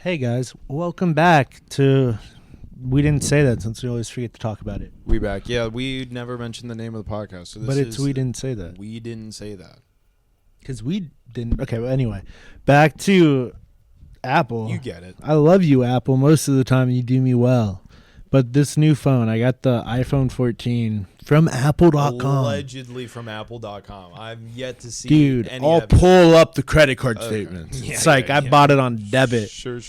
Hey guys, welcome back to. We didn't say that since we always forget to talk about it. We back. Yeah, we never mentioned the name of the podcast. So this But it's we didn't say that. We didn't say that. Because we didn't. Okay, well, anyway. Back to Apple. You get it. I love you, Apple. Most of the time you do me well. But this new phone, I got the iPhone 14 from Apple.com. Allegedly from Apple.com. I've yet to see Dude, any I'll evidence. pull up the credit card statements. Yeah, It's like I bought it on debit. Sure.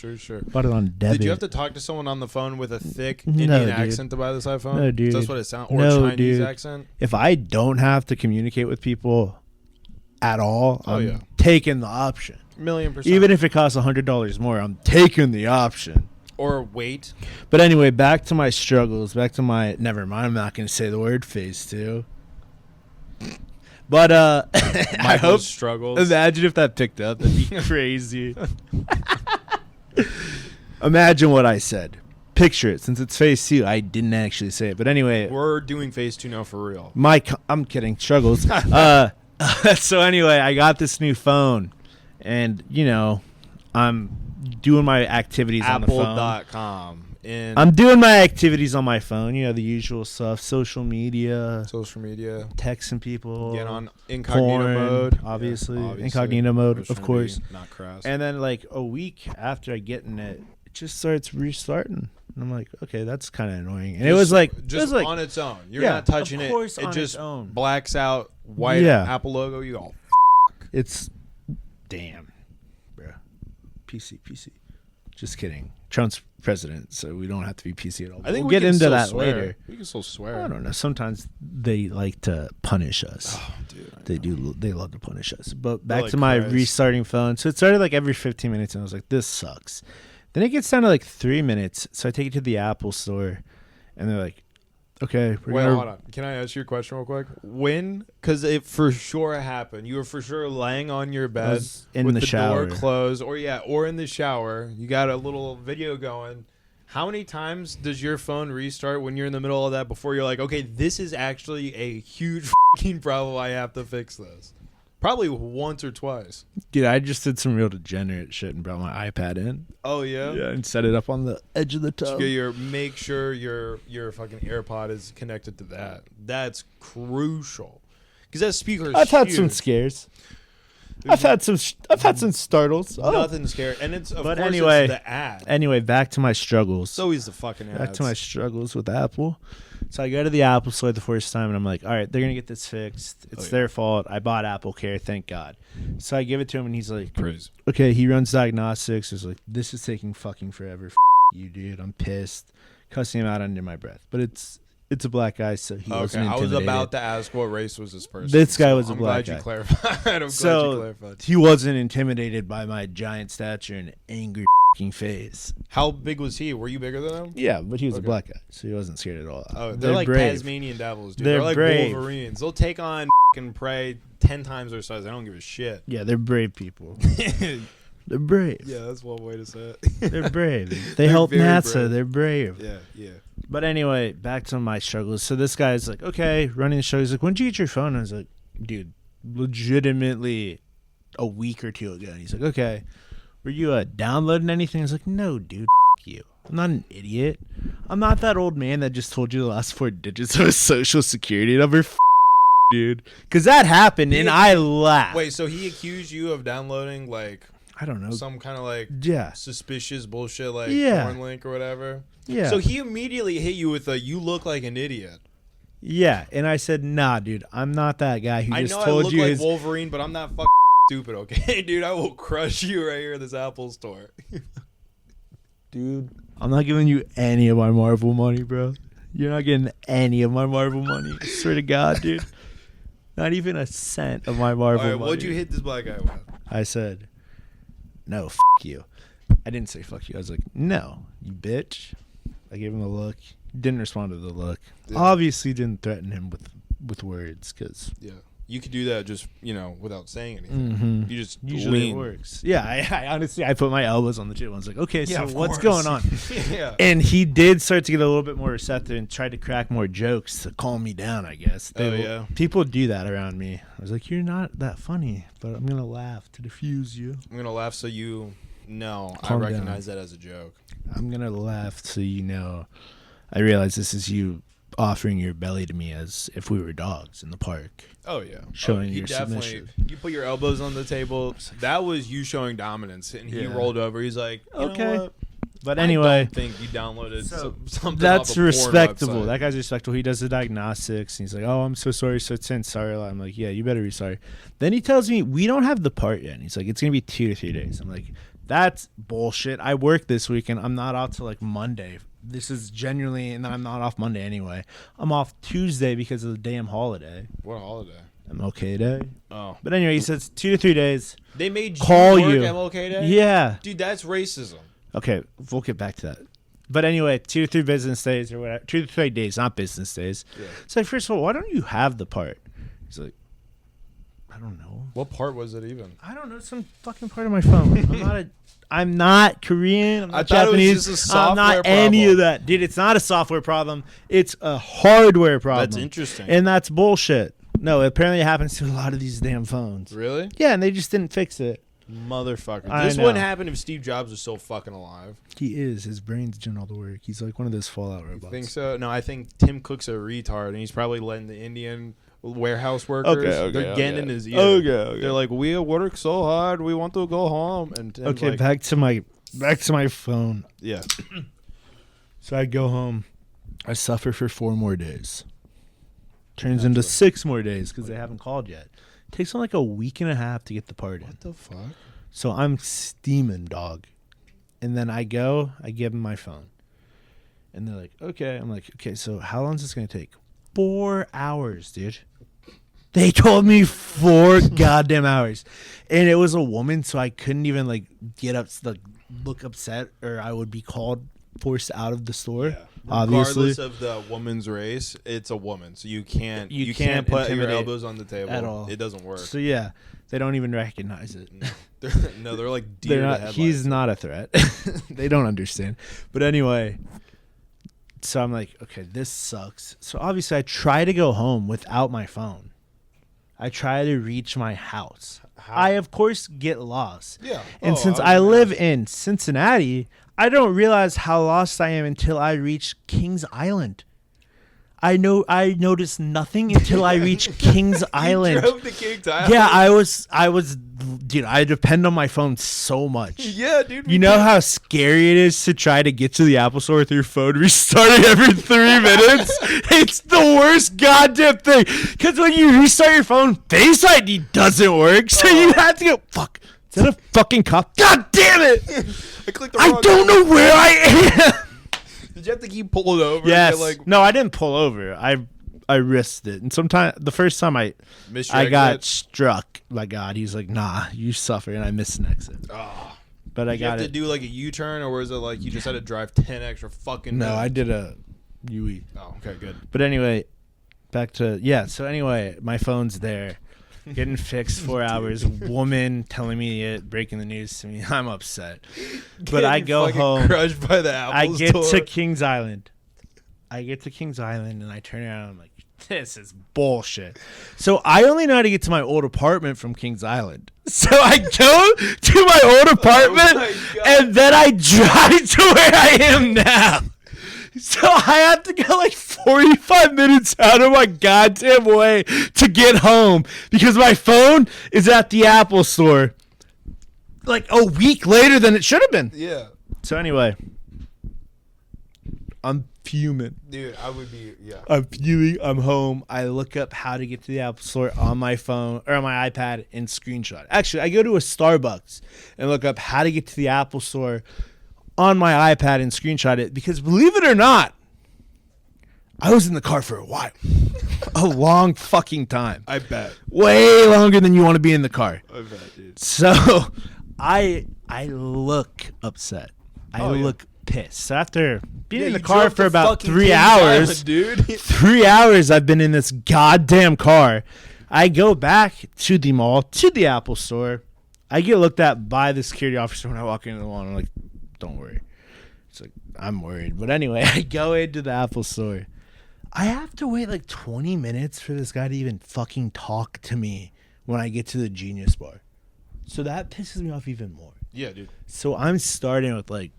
Bought it on debit. Did you have to talk to someone on the phone with a thick No, Indian dude. accent to buy this iPhone? No, dude. That's what it sounds. Or No, Chinese dude. accent? If I don't have to communicate with people at all, I'm yeah. taking the option. 1,000,000%. Even if it costs $100 more, I'm taking the option. Or wait. But anyway, back to my struggles. Back to my... Never mind, I'm not going to say the word phase 2. But I hope... struggles. Imagine if that picked up. That'd be crazy. Imagine what I said. Picture it. Since it's phase 2, I didn't actually say it. But anyway... We're doing phase 2 now for real. I'm kidding. Struggles. So anyway, I got this new phone. And, you know, I'm doing my activities on the phone. Apple.com. I'm doing my activities on my phone. You know, the usual stuff. Social media. Texting people. Get on incognito porn, mode. Obviously. Yeah, Incognito mode, Just of trying to course. be not crass. And then like a week after I get in it, it just starts restarting. And I'm like, okay, that's kind of annoying. And it was like on its own. You're not touching it. It just blacks out white Apple logo. You go. It's damn, bro. PC. Just kidding. Trump's president, so we don't have to be PC at all. I think we'll get into that swear. later. We can still swear. I don't know. Sometimes they like to punish us. Oh, dude. They do. They love to punish us. But back like to my Christ. restarting phone. So it started like every 15 minutes, and I was like, this sucks. Then it gets down to like 3 minutes. So I take it to the Apple store, and they're like, okay. Wait, hold on. Can I ask you a question real quick? When? Because it for sure happened. You were for sure laying on your bed with the shower. door closed, or in the shower. You got a little video going. How many times does your phone restart when you're in the middle of that before you're like, okay, this is actually a huge fucking problem. I have to fix this. Probably once or twice. Dude, I just did some real degenerate shit and brought my iPad in. Oh, yeah? Yeah, and set it up on the edge of the tub. Make sure your fucking AirPod is connected to that. That's crucial. Because that speaker is I've had huge. some scares. I've had some startles. Nothing scary. And it's, of but course, anyway, it's the ad. Anyway, back to my struggles. It's always the fucking ads. Back to my struggles with Apple. So I go to the Apple store the first time, and I'm like, all right, they're going to get this fixed. It's their fault. I bought Apple Care, thank God. So I give it to him, and he's like, Praise. Okay, he runs diagnostics. He's like, this is taking fucking forever. You, dude. I'm pissed. Cussing him out under my breath. But it's a black guy, so he wasn't intimidated. I was about to ask what race was this person. This guy was a black guy. I'm glad you clarified. So he wasn't intimidated by my giant stature and angry face. How big was he? Were you bigger than him? Yeah, but he was a black guy, so he wasn't scared at all. Oh, they're like brave. Tasmanian devils, dude. They're like brave. Wolverines. They'll take on and prey 10 times their size. I don't give a shit. Yeah, they're brave people. They're brave. Yeah, that's one way to say it. They're brave. They help NASA. Brave. They're brave. Yeah. But anyway, back to my struggles. So this guy's like, okay, running the show. He's like, when did you get your phone? I was like, dude, legitimately a week or two ago. And he's like, okay, were you downloading anything? I was like, no, dude, you. I'm not an idiot. I'm not that old man that just told you the last 4 digits of a social security number. Dude. Because that happened, and I laughed. Wait, so he accused you of downloading, like... I don't know. Some kind of like suspicious bullshit like porn link or whatever. Yeah. So he immediately hit you with you look like an idiot. Yeah, and I said, nah, dude, I'm not that guy who just told you. I look like Wolverine, but I'm not fucking stupid, okay? Dude, I will crush you right here at this Apple store. Dude, I'm not giving you any of my Marvel money, bro. You're not getting any of my Marvel money. I swear to God, dude. Not even a cent of my Marvel money. What'd you hit this black guy with? I said... No, you. I didn't say fuck you. I was like, no, you bitch. I gave him a look. Didn't respond to the look. Yeah. Obviously didn't threaten him with words because... Yeah. You could do that just, without saying anything. Mm-hmm. You just usually lean. It works. Yeah, I honestly, I put my elbows on the table. I was like, okay, so what's going on? Yeah. And he did start to get a little bit more receptive and tried to crack more jokes to calm me down, I guess. People do that around me. I was like, you're not that funny, but I'm going to laugh to diffuse you. I'm going to laugh so you No, I Calm recognize that as a joke. I'm gonna laugh so you know. I realize this is you offering your belly to me as if we were dogs in the park. Oh yeah, Showing you your definitely. submission. You put your elbows on the table. That was you showing dominance, and he Yeah. rolled over. He's like, you Okay. know what? But I anyway, don't think you downloaded something. that's off a porn respectable. website. That guy's respectable. He does the diagnostics. And he's like, "Oh, I'm so sorry, so tense. Sorry." I'm like, "Yeah, you better be sorry." Then he tells me we don't have the part yet. And he's like, "It's gonna be 2 to 3 days." I'm like, "That's bullshit. I work this weekend. I'm not out till like Monday. This is genuinely, and then I'm not off Monday anyway. I'm off Tuesday because of the damn holiday. What holiday? MLK Day. Oh, But anyway, he says 2 to 3 days. they made Call you work you. MLK Day. Yeah. Dude, that's racism. Okay, we'll get back to that. But anyway, 2 to 3 business days or whatever. 2 to 3 days, not business days. Yeah. It's like, first of all, why don't you have the part? He's like, I don't know. What part was it even? I don't know. Some fucking part of my phone. I'm not Korean. I'm not Japanese. It was just a I'm not software any problem. of that. Dude, it's not a software problem. It's a hardware problem. That's interesting. And that's bullshit. No, apparently it happens to a lot of these damn phones. Really? Yeah, and they just didn't fix it. Motherfucker. I This know. wouldn't happen if Steve Jobs was still fucking alive. He is. His brain's doing all the work. He's like one of those Fallout robots. Think so? No, I think Tim Cook's a retard, and he's probably letting the Indian warehouse workers. They're getting in his ear. Okay. They're like, we work so hard, we want to go home. And Tim's Okay, like, back to my phone. yeah. So I go home. I suffer for 4 more days. Turns Gotcha. into 6 more days because they haven't called yet. Takes them like a week and a half to get the part in. What the fuck? So I'm steaming, dog. And then I give them my phone. And they're like, okay. I'm like, okay, so how long is this going to take? 4 hours, dude. They told me 4 goddamn hours. And it was a woman, so I couldn't even like get up, like look upset, or I would be forced out of the store. Yeah. Obviously. Regardless of the woman's race, it's a woman, so you can't can't put your intimidate elbows on the table at all. It doesn't work. So yeah, they don't even recognize it. They're like deer to headlights. He's not a threat. They don't understand. But anyway, so I'm like, okay, this sucks. So obviously I try to go home without my phone. I try to reach my house. How? I of course get lost. Yeah. And since I live in Cincinnati, I don't realize how lost I am until I reach Kings Island. I noticed nothing until I reached Kings Island. Drove to Kings Island. Yeah, I was, dude, I depend on my phone so much. Yeah, dude. You know how scary it is to try to get to the Apple Store with your phone restarting every 3 minutes? It's the worst goddamn thing. Because when you restart your phone, Face ID doesn't work. So you have to go, fuck, is that a fucking cop? God damn it. I clicked the wrong I don't know where I am. Did you have to keep pulling over? Yes. And get, like, No, I didn't pull over. I risked it. And the first time I missed your got exit? struck by God. He's like, nah, you suffer. And I missed an exit. Oh. But I Did you got have to it. do like a U-turn, or was it like you just had to drive 10 extra fucking No, minutes? I did a UE. Oh, okay, good. But anyway, back to, yeah. So anyway, my phone's there. Getting fixed 4 hours. Woman telling me it, breaking the news to me. I'm upset. But I go fucking home. crushed by the Apple I get Store. to Kings Island. And I turn around and I'm like, this is bullshit. So I only know how to get to my old apartment from Kings Island. So I go to my old apartment my God. and then I drive to where I am now. So I have to go like 45 minutes out of my goddamn way to get home because my phone is at the Apple Store like a week later than it should have been. Yeah. So anyway, I'm fuming. Dude, I would be, yeah. I'm fuming. I'm home. I look up how to get to the Apple Store on my phone or on my iPad and screenshot. Actually, I go to a Starbucks and look up how to get to the Apple Store on my iPad and screenshot it because believe it or not, I was in the car for a while. A long fucking time. I bet. Way longer than you want to be in the car. I bet, dude. So I look upset. I Oh, yeah. look pissed. So after being Yeah, in the you car drove for to about fucking 3 Kings hours, Island, dude. 3 hours I've been in this goddamn car. I go back to the mall, to the Apple Store. I get looked at by the security officer when I walk into the mall. And I'm like, don't worry. It's like, I'm worried. But anyway, I go into the Apple Store. I have to wait like 20 minutes for this guy to even fucking talk to me when I get to the Genius Bar. So that pisses me off even more. Yeah, dude. So I'm starting with like,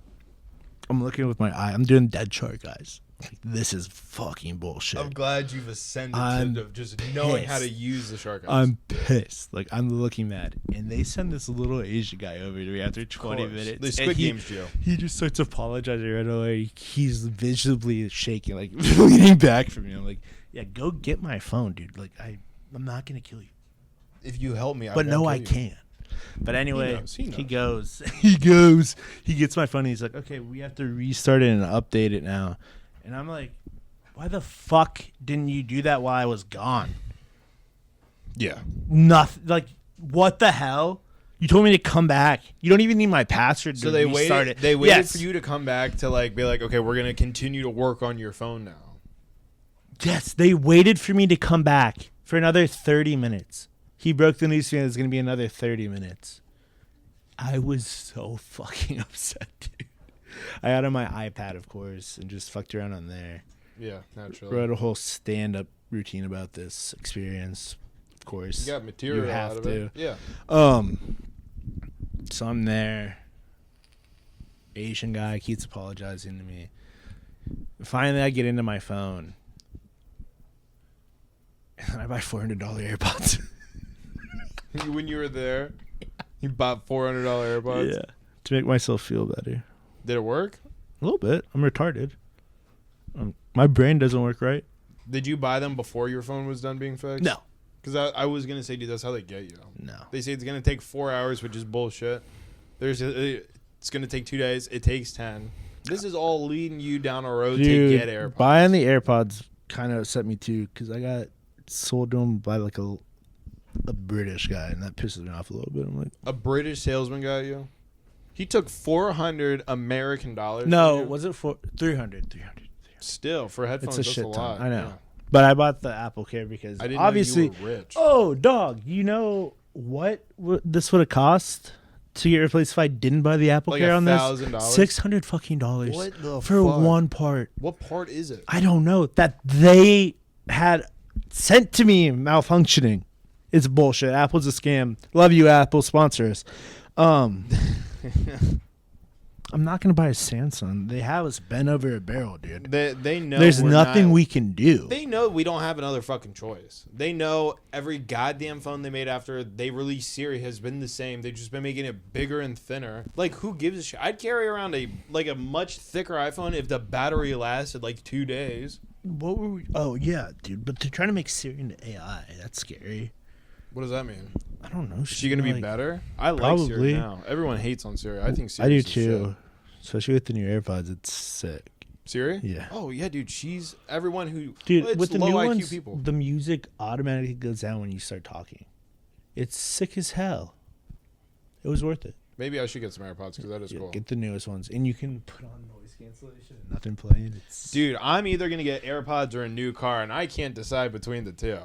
I'm looking with my eye. I'm doing dead chart, guys. Like, this is fucking bullshit. I'm glad you've ascended I'm to just knowing how to pissed. use the shark eyes. I'm pissed. Like, I'm looking mad. And they send this little Asian guy over to me after 20 minutes. The Squid Games Joe. He just starts apologizing right away. He's visibly shaking, like, leaning back from me. I'm like, yeah, go get my phone, dude. Like, I'm not going to kill you. If you help me, But no, I you. can't. But anyway, He knows. he goes, he gets my phone. And he's like, okay, we have to restart it and update it now. And I'm like, why the fuck didn't you do that while I was gone? Yeah. Nothing. Like, what the hell? You told me to come back. You don't even need my password So to they restart waited. it. They waited Yes. for you to come back to like be like, okay, we're gonna continue to work on your phone now. Yes, they waited for me to come back for another 30 minutes. He broke the news to me that it's going to be another 30 minutes. I was so fucking upset, dude. I had on my iPad, of course, and just fucked around on there. Yeah, naturally. Wrote a whole stand-up routine about this experience, of course. You got material You have out of to. it. Yeah. So I'm there. Asian guy keeps apologizing to me. Finally, I get into my phone. And I buy $400 AirPods. When you were there, you bought $400 AirPods. Yeah. To make myself feel better. Did it work? A little bit. I'm retarded. My brain doesn't work right. Did you buy them before your phone was done being fixed? No. Because I was gonna say, dude, that's how they get you. No. They say it's gonna take 4 hours, which is bullshit. It's gonna take 2 days. It takes 10. This is all leading you down a road Dude, to get AirPods. buying the AirPods kind of upset me too because I got sold to them by like a British guy, and that pisses me off a little bit. I'm like, A British salesman got you. He took $400 American dollars. no, from you? was it for 300? Still for headphones. It's a that's shit a ton. lot. I know. Yeah. But I bought the Apple Care because I didn't obviously. know you were rich. Oh, dog! You know what this would have cost to get replaced if I didn't buy the Apple Like Care on this? $1,000? $600 fucking dollars. What the for fuck? one part? What part is it? I don't know. That they had sent to me malfunctioning. It's bullshit. Apple's a scam. Love you, Apple. Sponsor us. I'm not gonna buy a Samsung. They have us bent over a barrel, dude. They know There's we're nothing not- we can do. They know we don't have another fucking choice. They know every goddamn phone they made after they released Siri has been the same. They've just been making it bigger and thinner. Like, who gives a shit? I'd carry around a much thicker iPhone if the battery lasted like 2 days. What were we? Oh yeah, dude. But they're trying to make Siri into AI. That's scary. What does that mean? I don't know. Is she gonna be like, better? I like Probably. Siri now. Everyone hates on Siri. I think Siri. I do too. Especially with the new AirPods, it's sick. Siri? Yeah. Oh yeah, dude. She's everyone who. Dude, well, it's with the low new IQ ones, people. the music automatically goes down when you start talking. It's sick as hell. It was worth it. Maybe I should get some AirPods because that is Yeah, cool. get the newest ones, and you can put on noise cancellation and nothing playing. Dude, I'm either gonna get AirPods or a new car, and I can't decide between the two.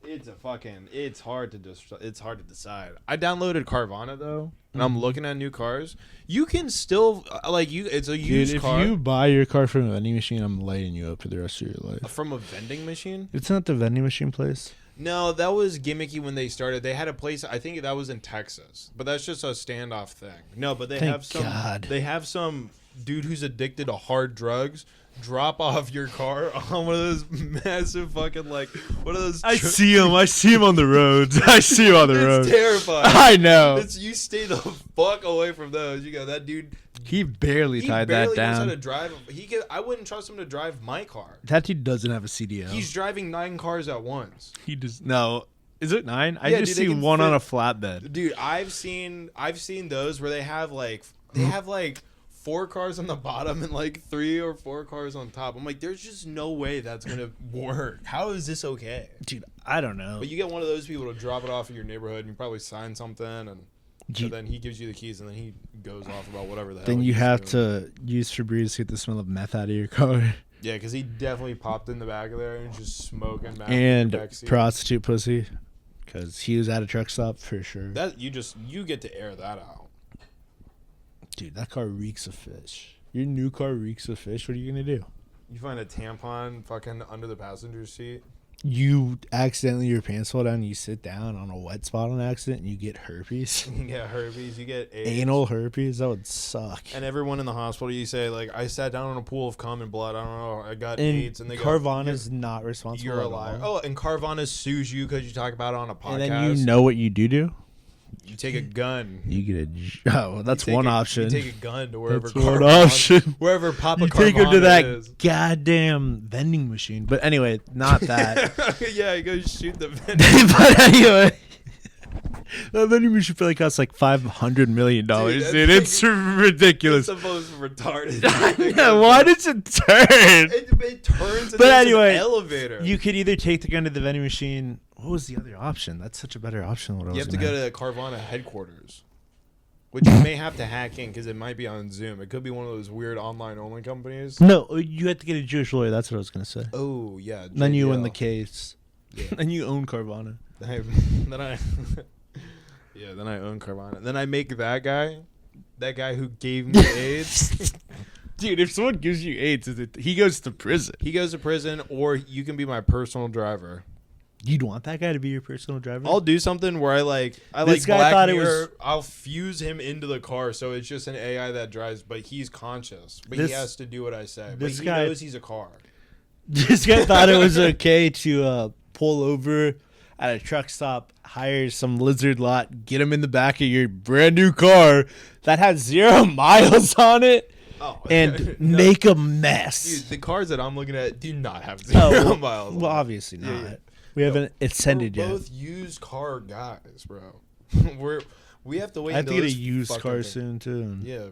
It's hard to decide. I downloaded Carvana though, and I'm looking at new cars. You can still it's a used Dude, car if you buy your car from a vending machine, I'm lighting you up for the rest of your life. from a vending machine. It's not the vending machine place. No, that was gimmicky when they started. They had a place. I think that was in Texas, but that's just a standoff thing. No, but they Thank have some. God. They have some dude who's addicted to hard drugs. Drop off your car on one of those massive fucking one of those. I see him on the roads. I see him on the roads. It's terrifying. I know. You stay the fuck away from those. You go, that dude. He barely tied barely that knows how down. to drive. I wouldn't trust him to drive my car. That dude doesn't have a CDL. He's driving 9 cars at once. He does no. Is it 9? I Yeah, just dude, they see can one on fit- a flatbed. Dude, I've seen those where they have 4 cars on the bottom and 3 or 4 cars on top. I'm like, there's just no way that's gonna work. How is this okay? Dude, I don't know. But you get one of those people to drop it off in your neighborhood, and you probably sign something, and so then he gives you the keys, and then he goes off about whatever the hell. Then you he's have doing. to use Febreze to get the smell of meth out of your car. Yeah, because he definitely popped in the back of there and just smoking back And in the back seat. prostitute pussy. Because he was at a truck stop for sure. That you get to air that out. Dude, that car reeks of fish. Your new car reeks of fish. What are you going to do? You find a tampon fucking under the passenger seat. you accidentally your pants fall down and you sit down on a wet spot on accident and you get herpes. You get herpes, you get AIDS. Anal herpes, that would suck. And everyone in the hospital, you say, like, I sat down in a pool of cum and blood. I don't know. I got And AIDS. And they Carvana's not responsible. you're a at liar. all. Oh, and Carvana sues you because you talk about it on a podcast. And then you know what you do? You take a gun. You get that's You take one a- option. You take a gun to wherever That's one Carvana- option. Wherever Papa You Carvana take him to that is. goddamn vending machine. But anyway, not that. Yeah, you go shoot the vending. But anyway, that vending machine probably costs like $500 million, Dude, dude. It's ridiculous. It's the most retarded. No, why does it turn? It turns into But an anyway, elevator. You could either take the gun to the vending machine. What was the other option? That's such a better option than what I You was have to gonna go to the Carvana headquarters, which you may have to hack in because it might be on Zoom. It could be one of those weird online-only companies. No, you had to get a Jewish lawyer. That's what I was going to say. Oh, yeah. Then you win JBL. the case. Yeah. And you own Carvana. then I then I own Carvana. Then I make that guy who gave me AIDS. Dude, if someone gives you AIDS, he goes to prison. He goes to prison, or you can be my personal driver. You'd want that guy to be your personal driver? I'll do something where I This like guy Black thought it Mirror. was- I'll fuse him into the car, so it's just an AI that drives, but he's conscious. But he This- has to do what I say. But this he guy- knows he's a car. This guy thought it was okay to pull over at a truck stop, hire some lizard lot, get him in the back of your brand new car that has 0 miles on it, Oh, and no. make a mess. Dude, the cars that I'm looking at do not have 0 Oh, miles. well, obviously not. Yeah. We haven't ascended We're yet. both used car guys, bro. we have to wait. I have to until get a this used fucking car thing- soon too. and Yeah,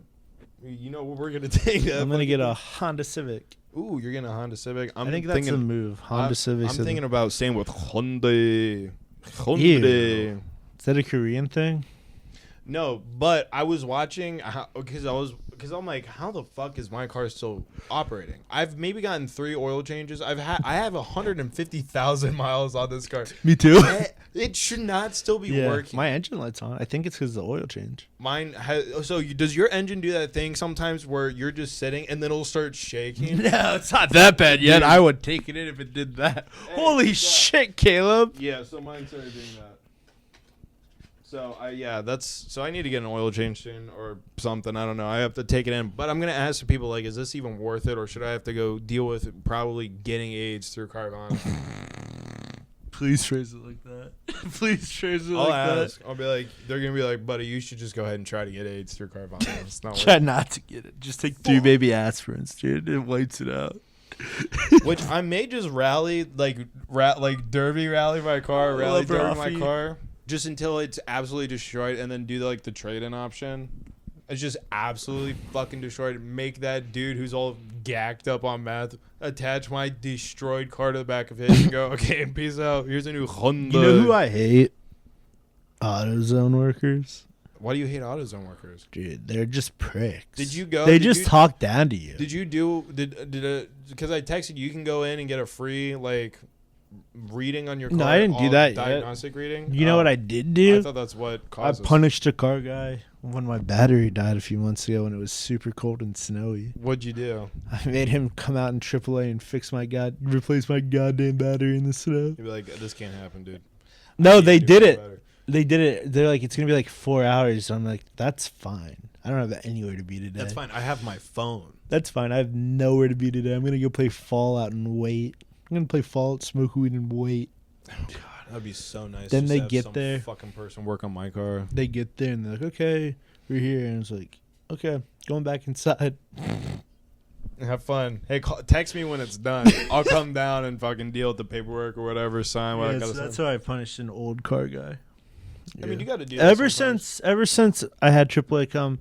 you know what we're gonna take. I'm gonna get a Honda Civic. Ooh, you're getting a Honda Civic. I think that's a move. Honda Civic. I'm thinking about staying with Hyundai. Hyundai. Ew. Is that a Korean thing? No, but I was watching because I'm like, how the fuck is my car still operating? I've maybe gotten 3 oil changes. I have 150,000 miles on this car. Me too. It should not still be working. My engine light's on. I think it's because of the oil change. Mine has. So does your engine do that thing sometimes where you're just sitting and then it'll start shaking? No, it's not that bad yet. Dude. I would take it in if it did that. Holy shit, Caleb. Yeah, so mine started doing that. So I need to get an oil change soon or something. I don't know. I have to take it in, but I'm gonna ask the people, like, is this even worth it, or should I have to go deal with probably getting AIDS through Carvana? Please phrase it like that. Please phrase it I'll like ask. I'll be like, they're gonna be like, buddy, you should just go ahead and try to get AIDS through Carvana. It's not that. Try worth not to get it. Just take 3 baby aspirins, dude. It wipes it out. it. Which I may just rally like derby rally my car, rally derby my Rafi. car, just until it's absolutely destroyed, and then do like the trade-in option. It's just absolutely fucking destroyed. Make that dude who's all gacked up on meth attach my destroyed car to the back of his and go, okay, peace out. Here's a new Honda. You know who I hate? AutoZone workers. Why do you hate AutoZone workers? Dude, they're just pricks. Did you go? They did just you- talk down to you. Did you do? Because I texted you can go in and get a free like reading on your car. No, I didn't do all that yet. diagnostic reading. You know what I did do? I thought that's what I caused it. punished a car guy when my battery died a few months ago when it was super cold and snowy. What'd you do? I made him come out in AAA and replace my goddamn battery in the snow. You'd be like, this can't happen, dude. No, I they need to do did it. better. They did it. They're like, it's gonna be like 4 hours. I'm like, that's fine. I don't have anywhere to be today. That's fine. I have my phone. That's fine. I have nowhere to be today. I'm gonna go play Fallout and wait. I'm gonna play Fallout, smoke weed, and wait. Oh God, that'd be so nice. Then just they to have get some there. Fucking person work on my car. They get there and they're like, okay, we're here, and it's like, okay, going back inside. Have fun. Hey, text me when it's done. I'll come down and fucking deal with the paperwork or whatever. Sign what I Yeah, gotta so that's sign. how I punished an old car guy. I mean, you got to do. Ever that sometimes. since I had AAA come,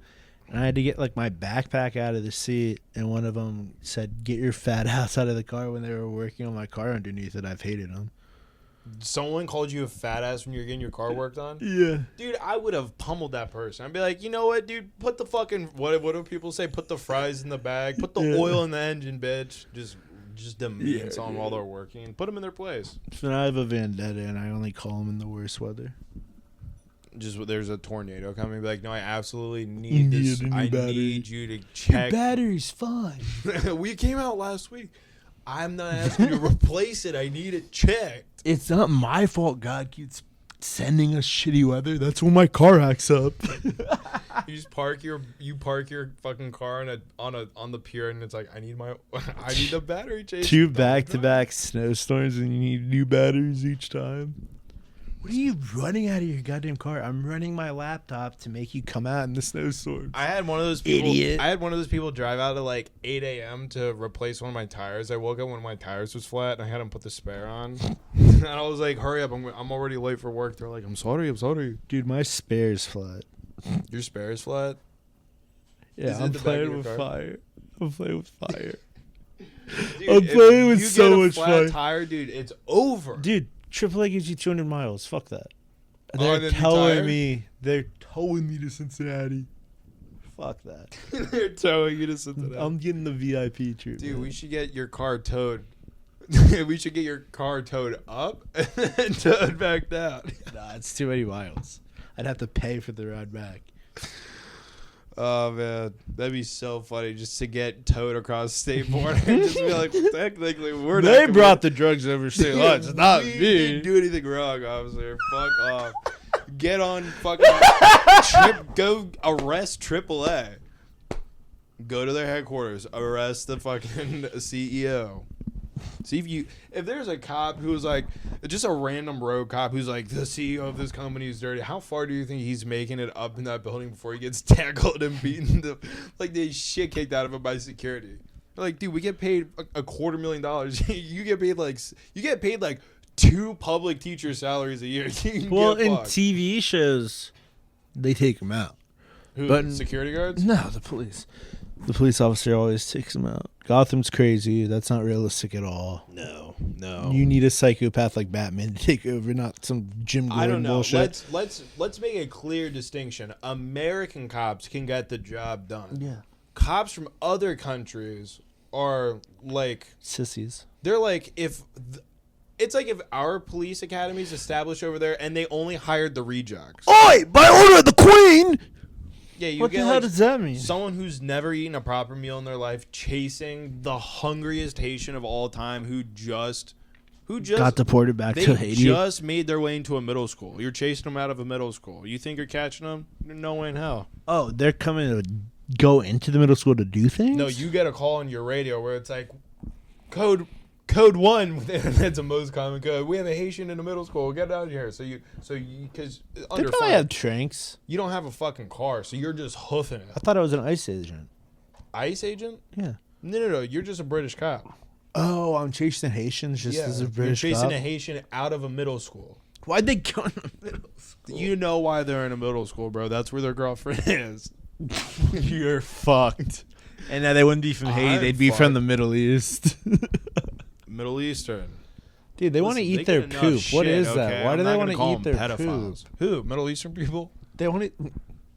and I had to get like my backpack out of the seat, and one of them said, "Get your fat ass out of the car." When they were working on my car underneath it, I've hated them. Someone called you a fat ass when you were getting your car worked on. Yeah, Dude, I would have pummeled that person. I'd be like, you know what, dude? Put the fucking what do people say? Put the fries in the bag. Put the Yeah. oil in the engine, bitch. Just demeans Yeah, on them while they're working. Put them in their place. so now I have a vendetta, and I only call them in the worst weather. Just there's a tornado coming. Be like, no, I absolutely need Need this. a new I battery. need you to check. battery's fine. We came out last week. I'm not asking you to replace it. I need it checked. It's not my fault God keeps sending us shitty weather. That's when my car acts up. You just park your fucking car on the pier, and it's like, I need the battery change. 2 back-to-back snowstorms, and you need new batteries each time. What are you running out of your goddamn car? I'm running my laptop to make you come out in the snowstorm. I had one of those people. Idiot. I had one of those people drive out at like 8 a.m. to replace one of my tires. I woke up when my tires was flat, and I had him put the spare on. And I was like, "Hurry up! I'm already late for work." They're like, "I'm sorry." Dude, my spare's flat. Your spare is flat. Yeah, I'm playing with fire. I'm playing with fire. Dude, I'm playing with you so get a much flat fire. Tire, dude. It's over. Dude, AAA gives you 200 miles. Fuck that. Oh, They're and then you telling tire? me. They're towing me to Cincinnati. Fuck that. They're towing you to Cincinnati. I'm getting the VIP treatment. Dude, we should get your car towed. We should get your car towed up and then towed back down. Nah, it's too many miles. I'd have to pay for the ride back. Oh man, that'd be so funny just to get towed across state border and just be like, technically, we're not. They brought the drugs over state Dude, lines. It's not we me. didn't do anything wrong, officer. Fuck off. Get on fucking go arrest AAA. Go to their headquarters. Arrest the fucking CEO. See if there's a cop who's like just a random road cop who's like the CEO of this company is dirty. How far do you think he's making it up in that building before he gets tackled and beaten like the shit kicked out of him by security? They're like, dude, we get paid $250,000. you get paid like 2 public teacher salaries a year. Well, in TV shows, they take them out. Who, but security guards? No, the police. The police officer always takes them out. Gotham's crazy. That's not realistic at all. No. You need a psychopath like Batman to take over, not some Jim Gordon I don't know. bullshit. Let's make a clear distinction. American cops can get the job done. Yeah. Cops from other countries are like Sissies. they're like it's like if our police academies established over there and they only hired the rejects. Oi! By order of the Queen! Yeah, you What get the hell like does that mean? someone who's never eaten a proper meal in their life chasing the hungriest Haitian of all time who just got deported back they to Haiti. just made their way into a middle school. You're chasing them out of a middle school. You think you're catching them? No way in hell. Oh, they're coming to go into the middle school to do things? No, you get a call on your radio where it's like code 1. That's the most common code. We have a Haitian in the middle school. Get out of here. So you because They under probably fire, have tranks. you don't have a fucking car, so you're just hoofing I it. thought I was an ICE agent. ICE agent? Yeah. No. You're just a British cop. Oh, I'm chasing Haitians just as a British you're chasing cop? a Haitian out of a middle school. Why'd they go in the middle school? You know why they're in a middle school, bro. That's where their girlfriend is. You're fucked. And now they wouldn't be from Haiti. I'm They'd be fucked. from the Middle East. Middle Eastern. Dude, they want to Listen, eat they their get enough poop. What shit, is that? okay? Why I'm do they not want to gonna call eat them their poop? pedophiles. Who? Middle Eastern people? They want to...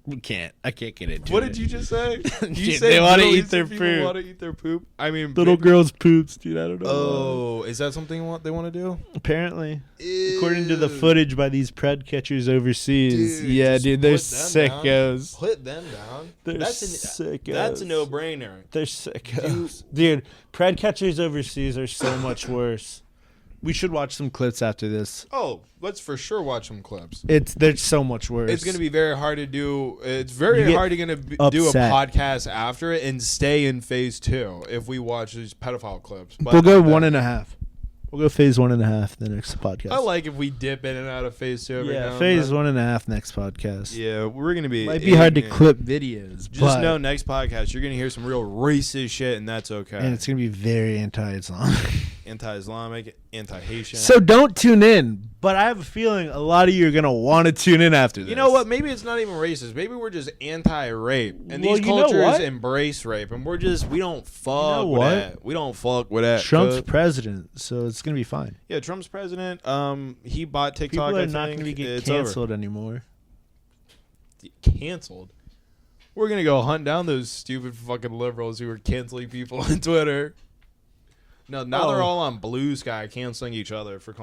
We can't. I can't get into What it. did you just say? You Dude, said they wanna Middle eat their Eastern people poop. want to eat their poop? I mean, Little maybe- girls' poops, dude. I don't know. Oh, is that something they want to do? Apparently. According to the Ew. footage by these pred catchers overseas. Dude, yeah, just dude, they're put them down. sickos. Put them down. They're That's sickos. a no-brainer. They're sickos. Dude, pred catchers overseas are so much worse. We should watch some clips after this. Oh, let's for sure watch some clips. They're so much worse. It's going to be very hard to do. It's You very get hard to do a upset. podcast after it and stay in phase 2 if we watch these pedophile clips. But We'll go 1.5. We'll go phase 1.5 the next podcast. I like if we dip in and out of phase 2 every now yeah, and phase then. 1.5 next podcast. Yeah, we're going to be. Might be hard to ignorant. clip videos, Just but, know next podcast you're going to hear some real racist shit, and that's okay. and it's gonna be very anti-Islamic. Anti-Islamic, anti-Haitian. So don't tune in. But I have a feeling a lot of you are gonna want to tune in after this. you know what? Maybe it's not even racist. Maybe we're just anti-rape, and Well, these you know cultures what? embrace rape, and we don't fuck with what? that. We don't fuck with that. Trump's Good. president, so it's gonna be fine. Yeah, Trump's president. He bought TikTok. People are I not think. gonna get It's canceled anymore. over. Canceled. We're gonna go hunt down those stupid fucking liberals who are canceling people on Twitter. No, now they're Oh. all on Blue Sky canceling each other for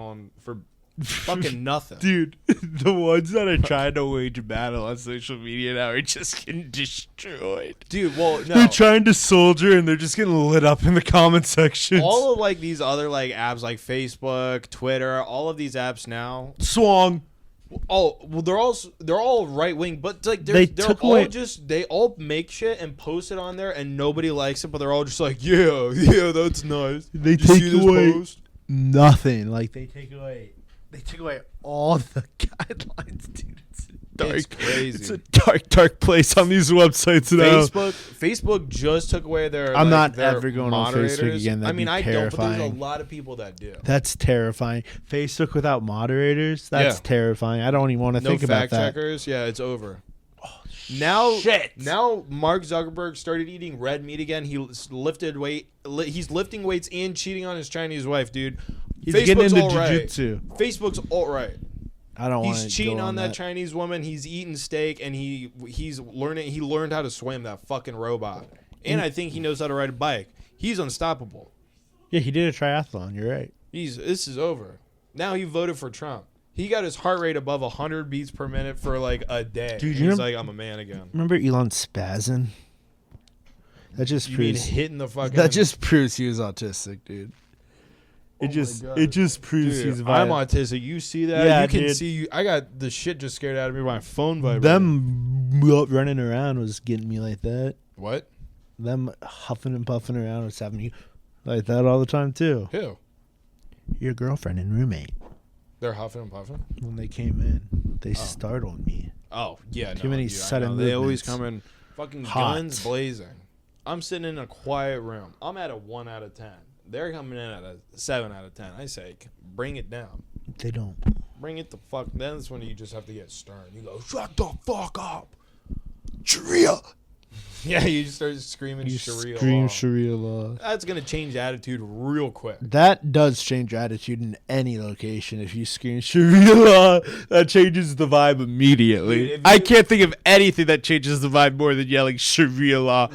Fucking nothing. Dude, the ones that are trying to wage a battle on social media now are just getting destroyed. Dude, well, no. They're trying to soldier and they're just getting lit up in the comment section. All of like these other like apps like Facebook, Twitter, all of these apps now. Swong. Oh, well, they're all right wing, but like they're they all make shit and post it on there, and nobody likes it, but they're all just like, yeah, that's nice. They take away nothing. Like they take away all the guidelines, dude. It's dark. It's crazy. It's a dark place on these websites now. Facebook just took away their. I'm like, not their ever going moderators. on Facebook again. That'd I be terrifying. don't, but there's a lot of people that do. That's terrifying. Facebook without moderators. That's terrifying. I don't even want to think about that. No fact checkers. Yeah, it's over. Now Mark Zuckerberg started eating red meat again. He's lifted weight. He's lifting weights and cheating on his Chinese wife, dude. He's getting into jiu-jitsu. Facebook's all right. I don't want to. He's cheating on that Chinese woman. He's eating steak, and he's learning. He learned how to swim, that fucking robot. And I think he knows how to ride a bike. He's unstoppable. Yeah, he did a triathlon. You're right. This is over. Now he voted for Trump. He got his heart rate above 100 beats per minute for like a day. Dude, he's like, I'm a man again. Remember Elon spazzing? That just proves hitting the fucking. That just proves he was autistic, dude. It just proves he's violent. I'm autistic. You see that? Yeah, you can see you. I got the shit just scared out of me by my phone vibrating. Them running around was getting me like that. What? Them huffing and puffing around was having you like that all the time too. Who? Your girlfriend and roommate. They're huffing and puffing? When they came in, they startled me. Oh, yeah. Too many sudden movements. They always come in fucking guns blazing. I'm sitting in a quiet room. I'm at a 1 out of 10. They're coming in at a 7 out of 10. I say, bring it down. They don't. Bring it the fuck. Then that's when you just have to get stern. You go, shut the fuck up. Sharia. Yeah, you just start screaming Sharia law. Sharia law. That's going to change attitude real quick. That does change attitude in any location. If you scream Sharia law, that changes the vibe immediately. Dude, I can't think of anything that changes the vibe more than yelling Sharia law.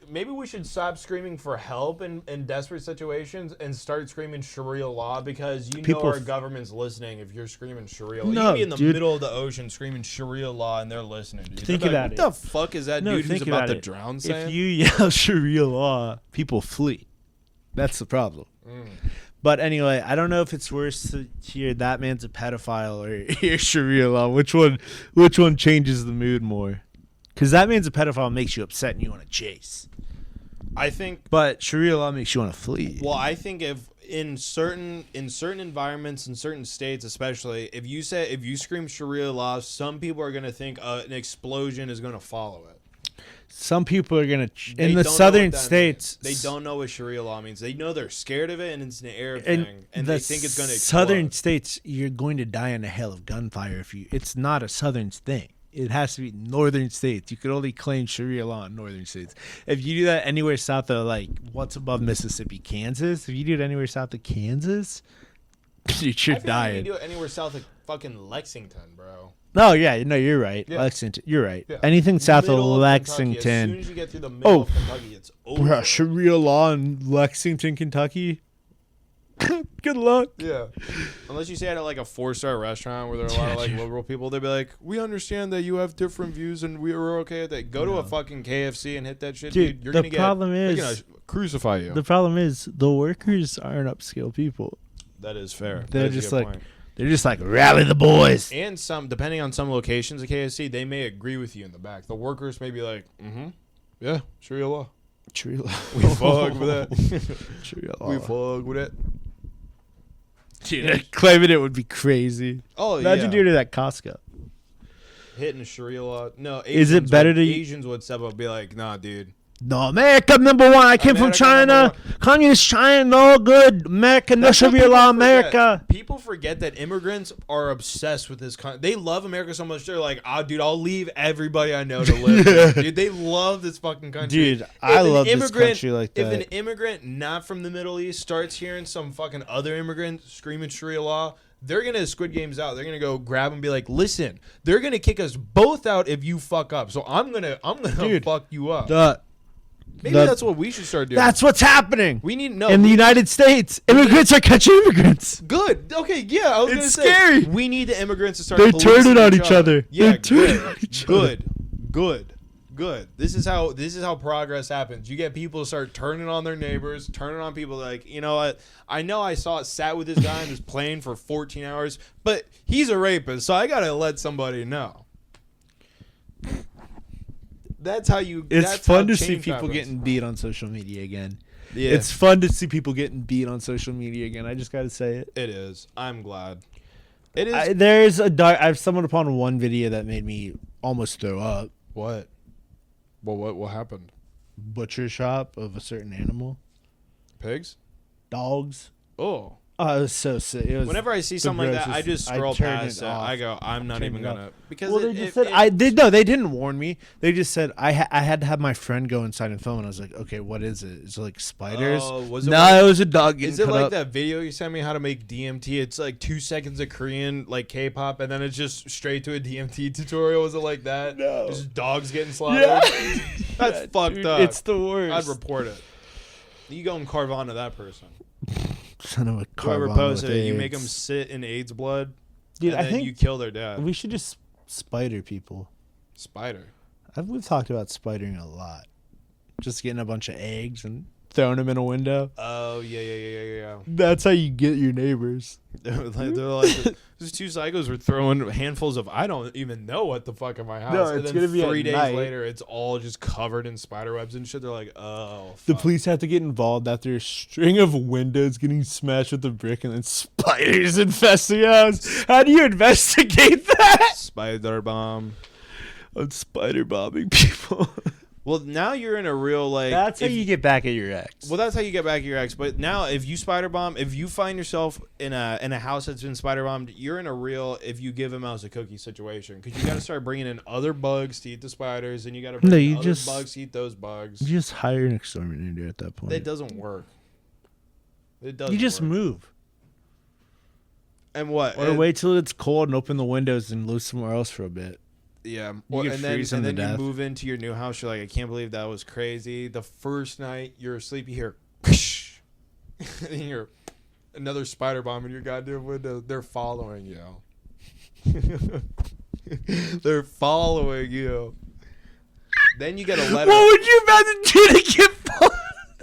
Maybe we should stop screaming for help in desperate situations and start screaming Sharia law, because know our government's listening if you're screaming Sharia law. You can be in the middle of the ocean screaming Sharia law and they're listening. Dude. Think about it. What the fuck is that dude who's about to drown saying? If you yell Sharia law, people flee. That's the problem. But anyway, I don't know if it's worse to hear that man's a pedophile or hear Sharia law. Which one changes the mood more? Because that man's a pedophile makes you upset and you want to chase. But Sharia law makes you want to flee. Well, I think if in certain environments, in certain states especially, if you scream Sharia law, some people are going to think an explosion is going to follow it. Some people are going to in the southern states. They don't know what Sharia law means. They know they're scared of it, and it's an Arab thing, and they think it's going to explode. Southern states, you're going to die in a hail of gunfire if you. It's not a southern thing. It has to be northern states. You could only claim Sharia law in northern states. If you do that anywhere south of, like, what's above Mississippi, Kansas? If you do it anywhere south of Kansas, you're dying. Like you do it anywhere south of fucking Lexington, bro. No, yeah, no, you're right. Yeah. Lexington, you're right. Yeah. Anything south of Lexington. Kentucky, as soon as you get through the middle of Kentucky, it's over. Bro, Sharia law in Lexington, Kentucky? Good luck. Yeah. Unless you say it at like a 4-star restaurant where there are a lot of like liberal people, they'll be like, we understand that you have different views and we're okay with that. Go to a fucking KFC and hit that shit, dude. You're gonna crucify you. The problem is the workers aren't upscale people. That is fair. They're just like rally the boys. And depending on some locations at KFC, they may agree with you in the back. The workers may be like, yeah, Sharia law. Sharia law. We fuck with that. Sharia law. We fuck with it. Dude, claiming it would be crazy. Oh, imagine doing it at Costco. Hitting Sharia law. No, is it better to Asians would step up and be like, nah, dude. No, America number one. I came from China. Communist China, no good. America, no Sharia law, America. People forget that immigrants are obsessed with this country. They love America so much. They're like, dude, I'll leave everybody I know to live here. Dude, they love this fucking country. Dude, I love this country like that. If an immigrant not from the Middle East starts hearing some fucking other immigrant screaming Sharia law, they're going to Squid Games out. They're going to go grab and be like, listen, they're going to kick us both out if you fuck up. So I'm going to fuck you up. Maybe that's what we should start doing. That's what's happening. We need in the United States. Immigrants are catching immigrants. Good. Okay. Yeah. I was It's gonna scary. Say, we need the immigrants to start. They're turning on each other. Yeah. They're turning on each other. Good. This is how progress happens. You get people to start turning on their neighbors, turning on people like, you know what? I know I sat with this guy on this plane for 14 hours, but he's a rapist, so I gotta let somebody know. That's how you. It's fun to see people getting beat on social media again. Yeah. It's fun to see people getting beat on social media again. I just gotta say it. It is. I'm glad. It is. I've stumbled upon one video that made me almost throw up. What? Well, what happened? Butcher shop of a certain animal. Pigs? Dogs. Oh. Oh, it was so sick. Whenever I see something like that, I just scroll past it. I go, I'm not even gonna because they just said they didn't warn me. They just said I had to have my friend go inside and film, and I was like, okay, what is it? Is it like spiders? It was a dog getting Is it cut like up. that video you sent me how to make DMT? It's like 2 seconds of Korean like K-pop, and then it's just straight to a DMT tutorial. Was it like that? No. Just dogs getting slaughtered. Yeah. That's fucked dude, up. It's the worst. I'd report it. You go and Carvana that person. Son of a Whoever Carvana posted with it, you AIDS. make them sit in AIDS blood, Dude, and I then think you kill their dad. we should just spider people. Spider. We've talked about spidering a lot. Just getting a bunch of eggs and throwing them in a window. Oh yeah. That's how you get your neighbors. They're like these two psychos were throwing handfuls of I don't even know what the fuck in my house. No, and it's then gonna be at 3 days night. later, it's all just covered in spider webs and shit. They're like, oh. The Fuck. police have to get involved after a string of windows getting smashed with a brick and then spiders infesting the house. How do you investigate that? Spider bomb. I'm spider bombing people. Well, now you're in a real like. That's how you get back at your ex. Well, that's how you get back at your ex. But now, if you spider bomb, if you find yourself in a house that's been spider bombed, you're in a real if you give a mouse a cookie situation because you got to start bringing in other bugs to eat the spiders, and you got to bring in other bugs to eat those bugs. You just hire an exterminator at that point. It doesn't work. It doesn't. You just work. move. And what? Or wait till it's cold and open the windows and live somewhere else for a bit. Yeah, You get freeze them to you death. move into your new house. You're like, I can't believe that was crazy. The first night you're asleep, you hear, and you hear another spider bomb in your goddamn window. They're following you. They're following you. Then you get a letter. What would you imagine doing to get followed?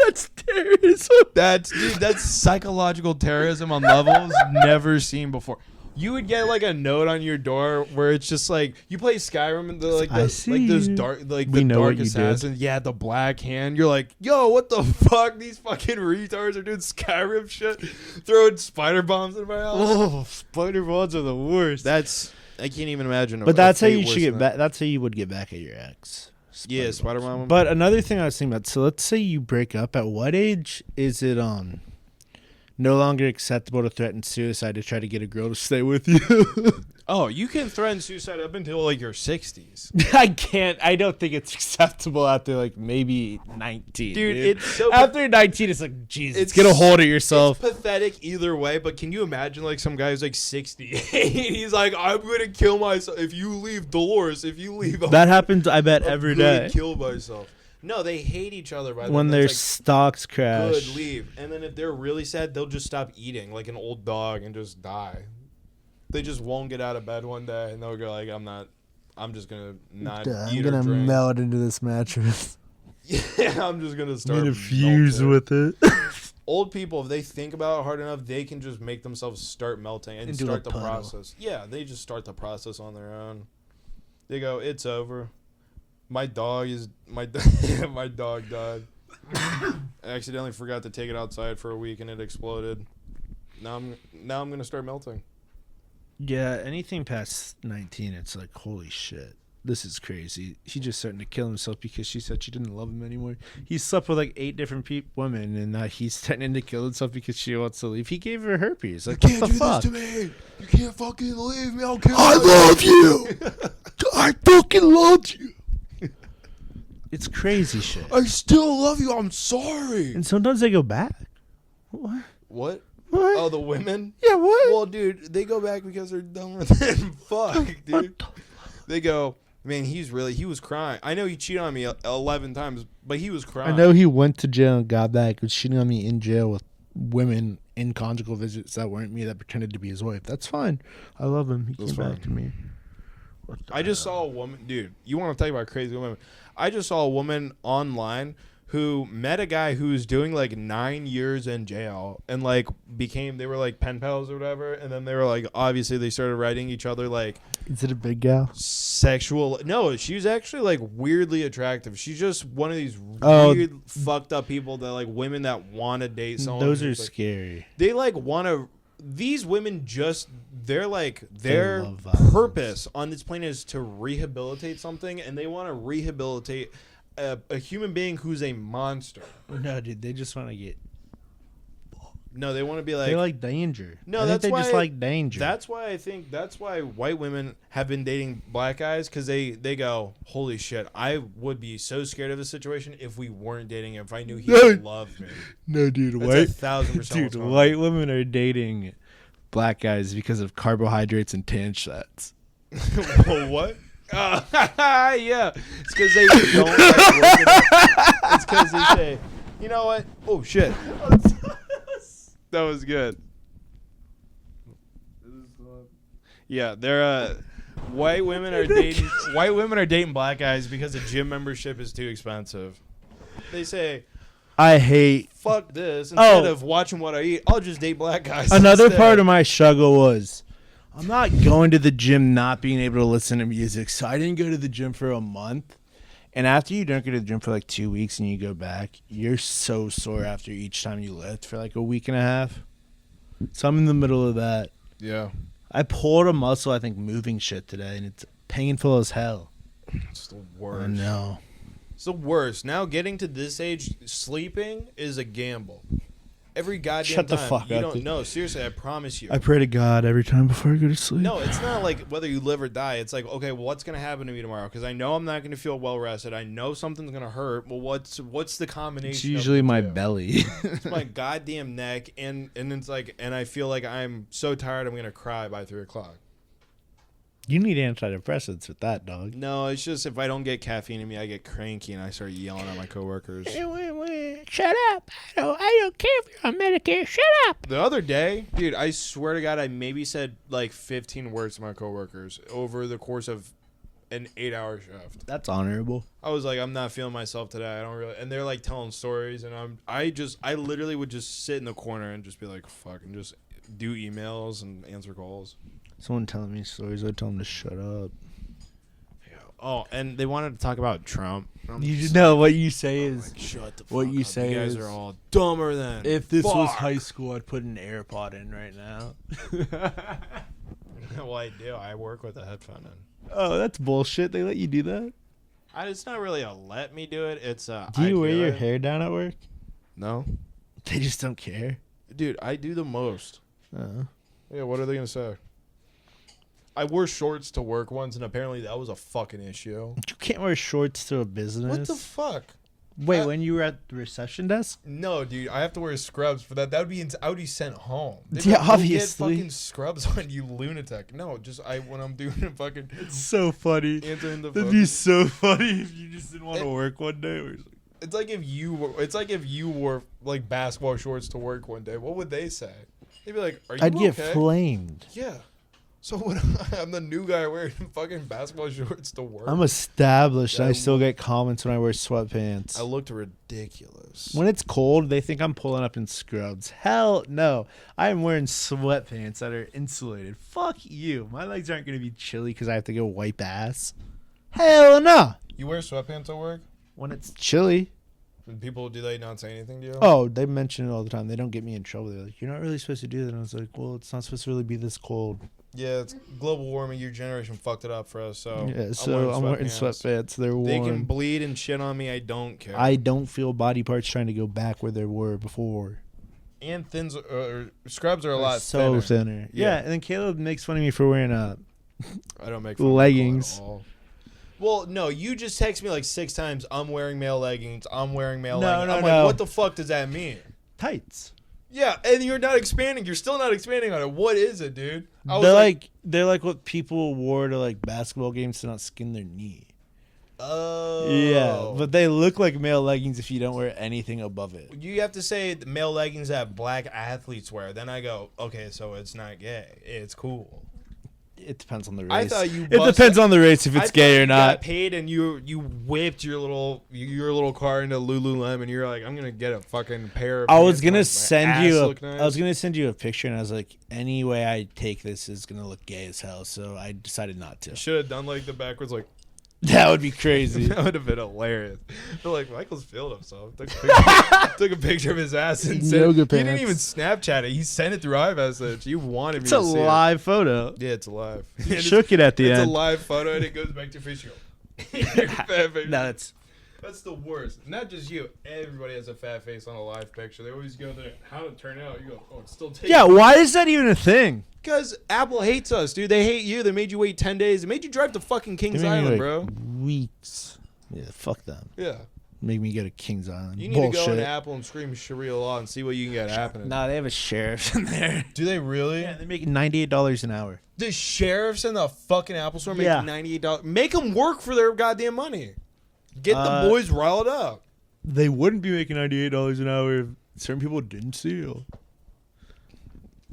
That's terrorism. That's psychological terrorism on levels never seen before. You would get like a note on your door where it's just like you play Skyrim and like those dark the dark assassins. Yeah, the black hand. You're like, yo, what the fuck? These fucking retards are doing Skyrim shit, throwing spider bombs in my house. Oh, spider bombs are the worst. I can't even imagine. But that's how you should get back. That's how you would get back at your ex. Yeah, spider bomb. But another thing I was thinking about. So let's say you break up. At what age is it no longer acceptable to threaten suicide to try to get a girl to stay with you? Oh, you can threaten suicide up until like your 60s. I can't. I don't think it's acceptable after like maybe 19. Dude, it's so after 19, it's like Jesus. Get a hold of yourself. It's pathetic either way. But can you imagine like some guy who's like 68? He's like, I'm gonna kill myself if you leave, Dolores. If you leave, that happens. I bet every day. Kill myself. No, they hate each other by when their stocks crash. Good, leave. And then if they're really sad, they'll just stop eating like an old dog and just die. They just won't get out of bed one day and they'll go like, I'm just gonna not eat or drink. I'm gonna melt into this mattress. Yeah, I'm just gonna start. I'm gonna fuse with it. Old people, if they think about it hard enough, they can just make themselves start melting and start the process. Yeah, they just start the process on their own. They go, it's over. My dog died. I accidentally forgot to take it outside for a week and it exploded. Now I'm gonna start melting. Yeah, anything past 19, it's like, holy shit, this is crazy. He's just starting to kill himself because she said she didn't love him anymore. He slept with like 8 different women, and now he's threatening to kill himself because she wants to leave. He gave her herpes. Like, you can't what the do fuck? this to me. You can't fucking leave me. I'll kill I love you. I fucking loved you. It's crazy shit. I still love you. I'm sorry. And sometimes they go back. What? What? What? Oh, the women? Yeah, what? Well, dude, they go back because they're done with it. Fuck, dude. They go, I mean, he was crying. I know he cheated on me 11 times, but he was crying. I know he went to jail and got back. He was cheating on me in jail with women in conjugal visits that weren't me that pretended to be his wife. That's fine. I love him. He came back to me. I just saw a woman, dude. You want to talk about crazy women? I just saw a woman online who met a guy who was doing like 9 years in jail and like they were like pen pals or whatever, and then they were like, obviously they started writing each other like. Is it a big gal? Sexual? No, she's actually like weirdly attractive. She's just one of these weird fucked up people that like women that want to date someone. Those are like, scary. They like want to. These women just their purpose on this planet is to rehabilitate something, and they want to rehabilitate a human being who's a monster. No, dude, they just want to get. No, they want to be like. They like danger. No, that's why they just like danger. That's why white women have been dating black guys, because they go, holy shit, I would be so scared of this situation if we weren't dating. If I knew he loved me. No, dude, that's 1,000%. Dude, white women are dating black guys because of carbohydrates and tan shots. What? Yeah, it's because they don't like working out. It's because they say, you know what? Oh shit, that was good. Yeah, they're white women are dating black guys because a gym membership is too expensive. They say, I hate fuck this. Instead of watching what I eat, I'll just date black guys. Another instead. part of my struggle was I'm not going to the gym not being able to listen to music. So I didn't go to the gym for a month. And after you don't go to the gym for like 2 weeks and you go back, you're so sore after each time you lift for like a week and a half. So I'm in the middle of that. Yeah. I pulled a muscle, I think, moving shit today, and it's painful as hell. It's the worst. I know. It's the worst. Now getting to this age, sleeping is a gamble. Every goddamn Shut the time. fuck You up, don't dude. know. Seriously, I promise you. I pray to God every time before I go to sleep. No, it's not like whether you live or die. It's like, okay, well, what's going to happen to me tomorrow? Because I know I'm not going to feel well rested. I know something's going to hurt. Well, what's the combination? It's usually my belly. It's my goddamn neck, and it's like, and I feel like I'm so tired I'm going to cry by 3 o'clock. You need antidepressants with that, dog. No, it's just if I don't get caffeine in me, I get cranky and I start yelling at my coworkers. Shut up. I don't care if you're on Medicare. Shut up. The other day, dude, I swear to God, I maybe said like 15 words to my coworkers over the course of an 8-hour shift. That's honorable. I was like, I'm not feeling myself today. I don't really, and they're like telling stories, and I literally would just sit in the corner and just be like, fuck, and just do emails and answer calls. Someone telling me stories, I tell them to shut up. Yeah. Oh, and they wanted to talk about Trump. You just know what you say is like, shut the fuck what you up. say You guys is, are all dumber than. if this was fuck. high school, I'd put an AirPod in right now. Well, I do. I work with a headphone in. Oh, that's bullshit. They let you do that? It's not really a let me do it. It's Do you wear your hair down at work? No. They just don't care. Dude, I do the most. Uh-huh. Yeah, what are they going to say? I wore shorts to work once, and apparently that was a fucking issue. You can't wear shorts to a business. What the fuck? Wait, when you were at the reception desk? No, dude, I have to wear scrubs for that. That would be I would be sent home. Yeah, Go obviously. get fucking scrubs on, you lunatic. No, just when I'm doing a fucking. It's so funny. Answering the That'd phone. be so funny if you just didn't want to work one day. Or something. It's like if you wore like basketball shorts to work one day. What would they say? They'd be like, "Are you I'd okay?" get flamed. Yeah. So what? I'm the new guy wearing fucking basketball shorts to work. I'm established. Yeah, I still get comments when I wear sweatpants. I looked ridiculous. When it's cold, they think I'm pulling up in scrubs. Hell no. I'm wearing sweatpants that are insulated. Fuck you. My legs aren't going to be chilly because I have to go wipe ass. Hell no. You wear sweatpants at work? When it's chilly. And people, do they not say anything to you? Oh, they mention it all the time. They don't get me in trouble. They're like, you're not really supposed to do that. And I was like, well, it's not supposed to really be this cold. Yeah, it's global warming. Your generation fucked it up for us. So Yeah, so I'm wearing sweatpants. They're warm. They can bleed and shit on me. I don't care. I don't feel body parts trying to go back where they were before. And scrubs are a lot so thinner. Yeah, and then Caleb makes fun of me for wearing I don't make fun leggings. of at all. Well, no, you just text me like 6 times. I'm wearing male leggings. I'm wearing male leggings. I'm like, what the fuck does that mean? Tights. Yeah, and you're not expanding. You're still not expanding on it. What is it, dude? They're like what people wore to like basketball games to not skin their knee. Oh. Yeah, but they look like male leggings if you don't wear anything above it. You have to say the male leggings that black athletes wear. Then I go, okay, so it's not gay. It's cool. It depends on the race. I thought you. It depends on the race if it's gay or not. Got paid and you whipped your little car into Lululemon. You're like, I'm gonna get a fucking pair of. I was gonna send you a picture, and I was like, any way I take this is gonna look gay as hell. So I decided not to. Should have done like the backwards, like. That would be crazy. That would have been hilarious. But like Michael's feeling himself. Took a picture of his ass and sent it. He didn't even Snapchat it. He sent it through iMessage. You wanted me to see it. It's a live photo. Yeah, it's live. You shook it at the end. It's a live photo and it goes back to your face. You go, no, that's the worst. Not just you. Everybody has a fat face on a live picture. They always go there. How did it turn out? You go, oh, it's still taking. Yeah, why is that even a thing? Because Apple hates us, dude. They hate you. They made you wait 10 days. They made you drive to fucking Kings Island, bro. Weeks. Yeah, fuck them. Yeah. Make me go to Kings Island. You need to go into Apple and scream Sharia Law and see what you can get happening. Nah, they have a sheriff in there. Do they really? Yeah, they make $98 an hour. The sheriffs in the fucking Apple store make $98. Make them work for their goddamn money. Get the boys riled up. They wouldn't be making $98 an hour if certain people didn't steal.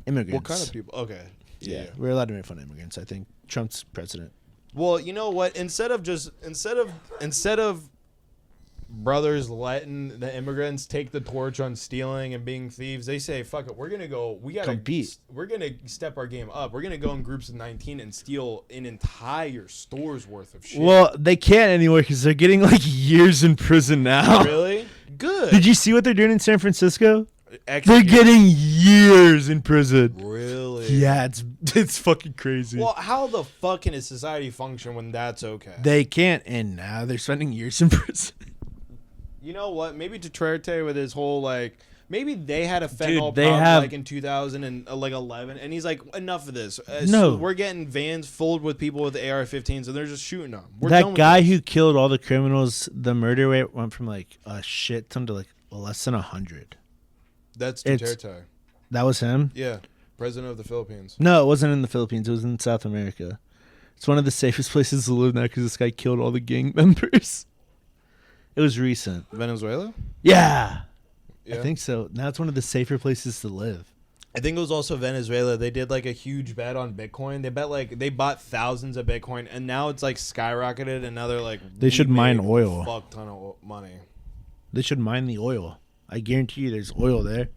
Immigrants. What kind of people? Okay. Yeah, we're allowed to make fun of immigrants. I think Trump's president. Well, you know what? Instead of brothers letting the immigrants take the torch on stealing and being thieves, they say, "Fuck it, we're gonna go. We gotta compete. We're gonna step our game up. We're gonna go in groups of 19 and steal an entire store's worth of shit." Well, they can't anymore because they're getting like years in prison now. Really? Good. Did you see what they're doing in San Francisco? They're getting years in prison. Really? Yeah, it's fucking crazy. Well, how the fuck can a society function when that's okay? They can't, and now they're spending years in prison. You know what? Maybe Duterte with his whole like, maybe they had a fentanyl problem like in 2011, and he's like, enough of this. No, so we're getting vans filled with people with AR-15s, and they're just shooting them. That guy who killed all the criminals, the murder rate went from like a shit ton to like less than 100. That's Duterte. That was him? Yeah. President of the Philippines. No, it wasn't in the Philippines. It was in South America. It's one of the safest places to live now because this guy killed all the gang members. It was recent. Venezuela? Yeah. I think so. Now it's one of the safer places to live. I think it was also Venezuela. They did like a huge bet on Bitcoin. They bought thousands of Bitcoin, and now it's like skyrocketed. And now they're like, they should mine oil. Fuck ton of money. They should mine the oil. I guarantee you, there's oil there.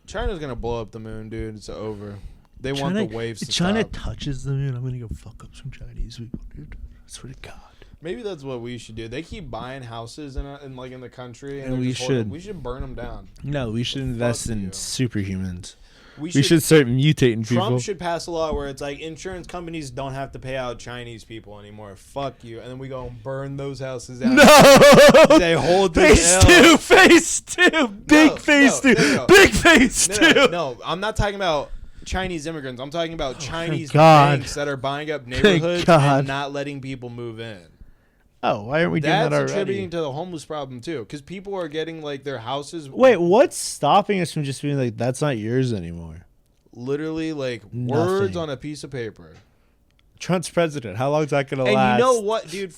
China's gonna blow up the moon, dude. It's over. They want the waves to stop. China stop. touches the moon, I'm gonna go fuck up some Chinese people, dude. I swear to God. Maybe that's what we should do. They keep buying houses in the country, and we should burn them down. No, we should invest in superhumans. We should start mutating people. Trump should pass a law where it's like insurance companies don't have to pay out Chinese people anymore. Fuck you. And then we go and burn those houses down. No! They hold phase two. Big phase two. Big phase two. No, I'm not talking about Chinese immigrants. I'm talking about Chinese banks that are buying up neighborhoods and not letting people move in. Oh, why aren't we doing that already? That's attributing to the homeless problem, too, because people are getting, like, their houses... Wait, what's stopping us from just being like, that's not yours anymore? Literally, like, words on a piece of paper. Trump's president. How long is that going to last? And you know what, dude?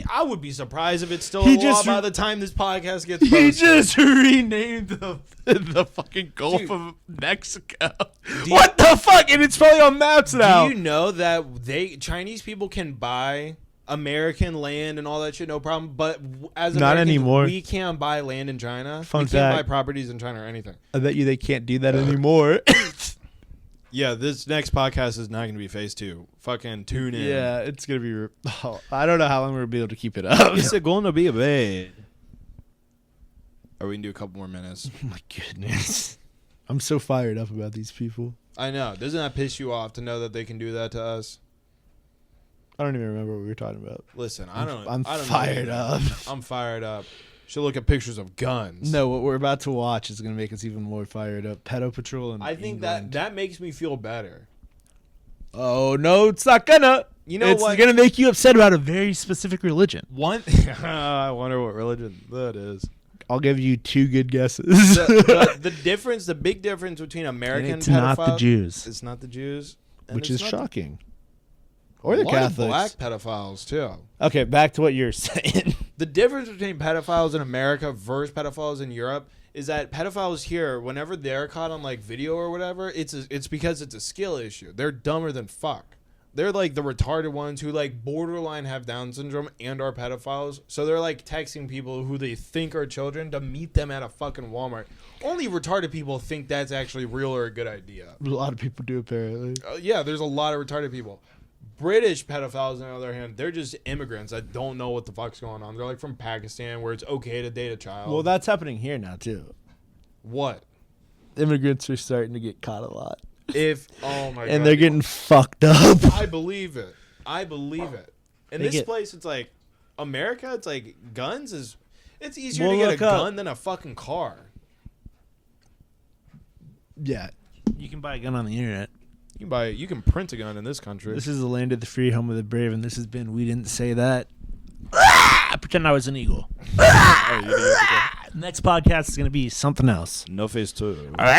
I would be surprised if it's still a law by the time this podcast gets posted. He just renamed the fucking Gulf of Mexico. What the fuck? And it's probably on maps now. Do you know that Chinese people can buy... American land and all that shit, no problem. But as not Americans, anymore. We can't buy land in China. Fun we can't fact. buy properties in China or anything. I bet you they can't do that anymore. Yeah, this next podcast is not going to be phase 2. Fucking tune in. Yeah, it's going to be... I don't know how long we're going to be able to keep it up. It's going to be a bit. Or we can do a couple more minutes. Oh my goodness. I'm so fired up about these people. I know. Doesn't that piss you off to know that they can do that to us? I don't even remember what we were talking about. Listen, I'm fired up. I'm fired up. Should look at pictures of guns. No, what we're about to watch is going to make us even more fired up. Pedo Patrol and I think that makes me feel better. Oh, no, it's not gonna. You know what? It's going to make you upset about a very specific religion. I wonder what religion that is. I'll give you 2 good guesses. The big difference between American it's pedophiles... not the Jews. It's not the Jews. And Which it's is not shocking. Or the a lot of Catholics. black pedophiles, too. Okay, back to what you're saying. The difference between pedophiles in America versus pedophiles in Europe is that pedophiles here, whenever they're caught on like video or whatever, it's because it's a skill issue. They're dumber than fuck. They're like the retarded ones who like borderline have Down syndrome and are pedophiles. So they're like texting people who they think are children to meet them at a fucking Walmart. Only retarded people think that's actually real or a good idea. A lot of people do, apparently. Yeah, there's a lot of retarded people. British pedophiles, on the other hand, they're just immigrants that don't know what the fuck's going on. They're like from Pakistan where it's okay to date a child. Well, that's happening here now, too. What? Immigrants are starting to get caught a lot. Oh my god. And they're getting fucked up. I believe it. In this place, it's like America. It's like guns is. It's easier to get a gun than a fucking car. Yeah, you can buy a gun on the internet. You can print a gun in this country. This is the land of the free, home of the brave, and this has been We Didn't Say That. Pretend I was an eagle. Next podcast is going to be something else. No face 2. All right.